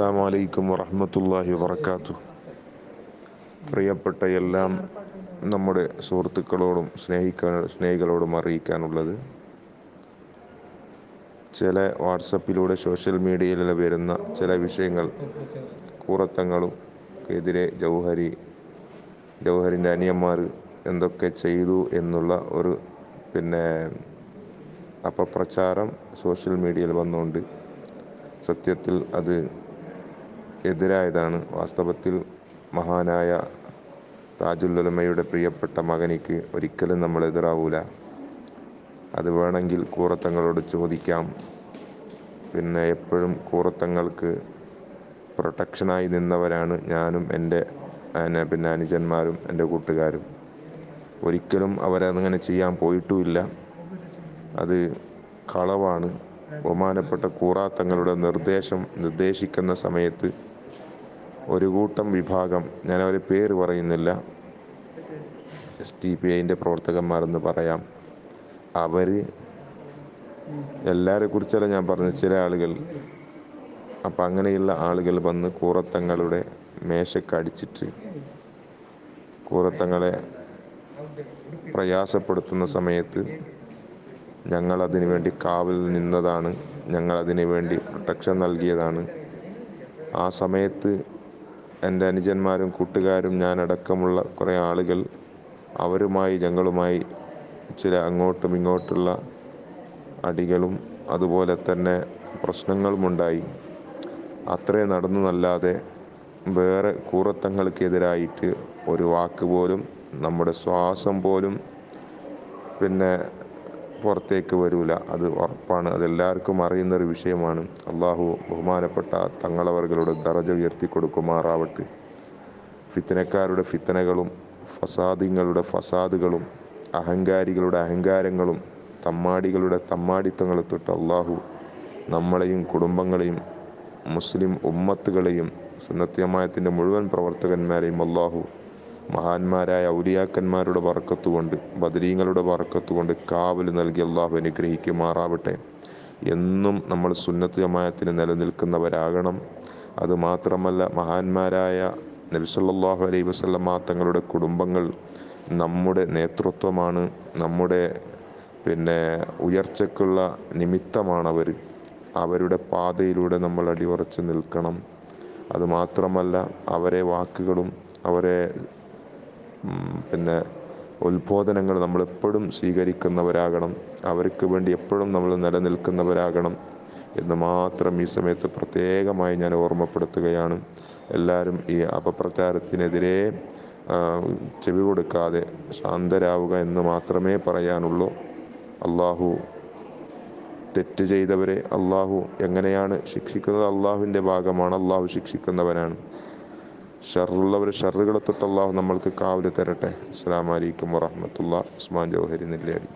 അസ്സലാമു അലൈക്കും വറഹ്മത്തുള്ളാഹി വബറകാതുഹു. പ്രിയപ്പെട്ട എല്ലാം നമ്മുടെ സുഹൃത്തുക്കളോടും സ്നേഹികളോടും അറിയിക്കാനുള്ളത്, ചില വാട്സപ്പിലൂടെ സോഷ്യൽ മീഡിയയിൽ വരുന്ന ചില വിഷയങ്ങൾ, കൂറത്തങ്ങളും എതിരെ ജൗഹറിൻ്റെ അനിയന്മാർ എന്തൊക്കെ ചെയ്തു എന്നുള്ള ഒരു അപപ്രചാരം സോഷ്യൽ മീഡിയയിൽ വന്നുകൊണ്ട് സത്യത്തിൽ അത് എതിരായതാണ്. വാസ്തവത്തിൽ മഹാനായ താജുൽ ഉലമയുടെ പ്രിയപ്പെട്ട മകനിക്ക് ഒരിക്കലും നമ്മൾ എതിരാവൂല. അത് വേണമെങ്കിൽ കൂറത്തങ്ങളോട് ചോദിക്കാം. എപ്പോഴും കൂറത്തങ്ങൾക്ക് പ്രൊട്ടക്ഷനായി നിന്നവരാണ് ഞാനും എൻ്റെ അനുജന്മാരും എൻ്റെ കൂട്ടുകാരും. ഒരിക്കലും അവരങ്ങനെ ചെയ്യാൻ പോയിട്ടുമില്ല. അത് കളവാണ്. ബഹുമാനപ്പെട്ട കൂറാത്തങ്ങളുടെ നിർദ്ദേശിക്കുന്ന സമയത്ത് ഒരു കൂട്ടം വിഭാഗം, ഞാൻ അവരെ പേര് പറയുന്നില്ല, STPIൻ്റെ പ്രവർത്തകന്മാരെന്ന് പറയാം, അവർ എല്ലാവരെ കുറിച്ചല്ല ഞാൻ പറഞ്ഞ ചില ആളുകൾ, അപ്പം അങ്ങനെയുള്ള ആളുകൾ വന്ന് കൂറത്തങ്ങളുടെ മേശക്കടിച്ചിട്ട് കൂറത്തങ്ങളെ പ്രയാസപ്പെടുത്തുന്ന സമയത്ത് ഞങ്ങളതിനു വേണ്ടി കാവൽ നിന്നതാണ്, ഞങ്ങളതിനു വേണ്ടി പ്രൊട്ടക്ഷൻ നൽകിയതാണ്. ആ സമയത്ത് എൻ്റെ അനുജന്മാരും കൂട്ടുകാരും ഞാനടക്കമുള്ള കുറേ ആളുകൾ ഞങ്ങളുമായി ചില അങ്ങോട്ടും ഇങ്ങോട്ടുള്ള അടികളും അതുപോലെ തന്നെ പ്രശ്നങ്ങളുമുണ്ടായി. അത്രേ നടന്നതല്ലാതെ വേറെ കൂറത്തങ്ങൾക്കെതിരായിട്ട് ഒരു വാക്ക് പോലും, നമ്മുടെ ശ്വാസം പോലും പുറത്തേക്ക് വരൂല. അത് ഉറപ്പാണ്. അതെല്ലാവർക്കും അറിയുന്നൊരു വിഷയമാണ്. അള്ളാഹു ബഹുമാനപ്പെട്ട തങ്ങളവர்களுടെ ദറജ ഉയർത്തി കൊടുക്കുമാറാവട്ടെ. ഫിത്തനക്കാരുടെ ഫിത്തനകളും ഫസാദിങ്ങളുടെ ഫസാദുകളും അഹങ്കാരികളുടെ അഹങ്കാരങ്ങളും തമ്മാടികളുടെ തമ്മാടിത്തങ്ങളും തൊട്ട് അള്ളാഹു നമ്മളെയും കുടുംബങ്ങളെയും മുസ്ലിം ഉമ്മത്തുകളെയും സുന്നത്ത് ജമാഅത്തിൻ്റെ മുഴുവൻ പ്രവർത്തകന്മാരെയും അള്ളാഹു മഹാന്മാരായ ഔലിയാക്കന്മാരുടെ ബർക്കത്തുകൊണ്ട്, ബദരീങ്ങളുടെ ബർക്കത്തുകൊണ്ട് കാവൽ നൽകി അള്ളാഹു അനുഗ്രഹിക്കുമാറാവട്ടെ. എന്നും നമ്മൾ സുന്നത്ത് ജമാഅത്തിന് നിലനിൽക്കുന്നവരാകണം. അതുമാത്രമല്ല, മഹാന്മാരായ നബി സല്ലല്ലാഹു അലൈഹി വസല്ലമ തങ്ങളുടെ കുടുംബങ്ങൾ നമ്മുടെ നേതൃത്വമാണ്, നമ്മുടെ ഉയർച്ചയ്ക്കുള്ള നിമിത്തമാണവർ. അവരുടെ പാതയിലൂടെ നമ്മൾ അടിയുറച്ച് നിൽക്കണം. അതുമാത്രമല്ല, അവരെ വാക്കുകളും അവരെ ഉത്ബോധനങ്ങൾ നമ്മളെപ്പോഴും സ്വീകരിക്കുന്നവരാകണം. അവർക്ക് വേണ്ടി എപ്പോഴും നമ്മൾ നിലനിൽക്കുന്നവരാകണം എന്ന് മാത്രം ഈ സമയത്ത് പ്രത്യേകമായി ഞാൻ ഓർമ്മപ്പെടുത്തുകയാണ്. എല്ലാവരും ഈ അപപ്രചാരത്തിനെതിരെ ചെവി കൊടുക്കാതെ ശാന്തരാവുക എന്ന് മാത്രമേ പറയാനുള്ളൂ. അള്ളാഹു തെറ്റ് ചെയ്തവരെ അള്ളാഹു എങ്ങനെയാണ് ശിക്ഷിക്കുന്നത്? അള്ളാഹുവിൻ്റെ ഭാഗമാണ്. അള്ളാഹു ശിക്ഷിക്കുന്നവനാണ്. ഷറുകളെ തൊട്ട് അള്ളാഹു നമ്മൾക്ക് കാവൽ തരട്ടെ. അസ്സലാമു അലൈക്കും വറഹ്മത്തുള്ളാഹി. ഉസ്മാൻ ജൗഹരി നെല്ലിയാടി.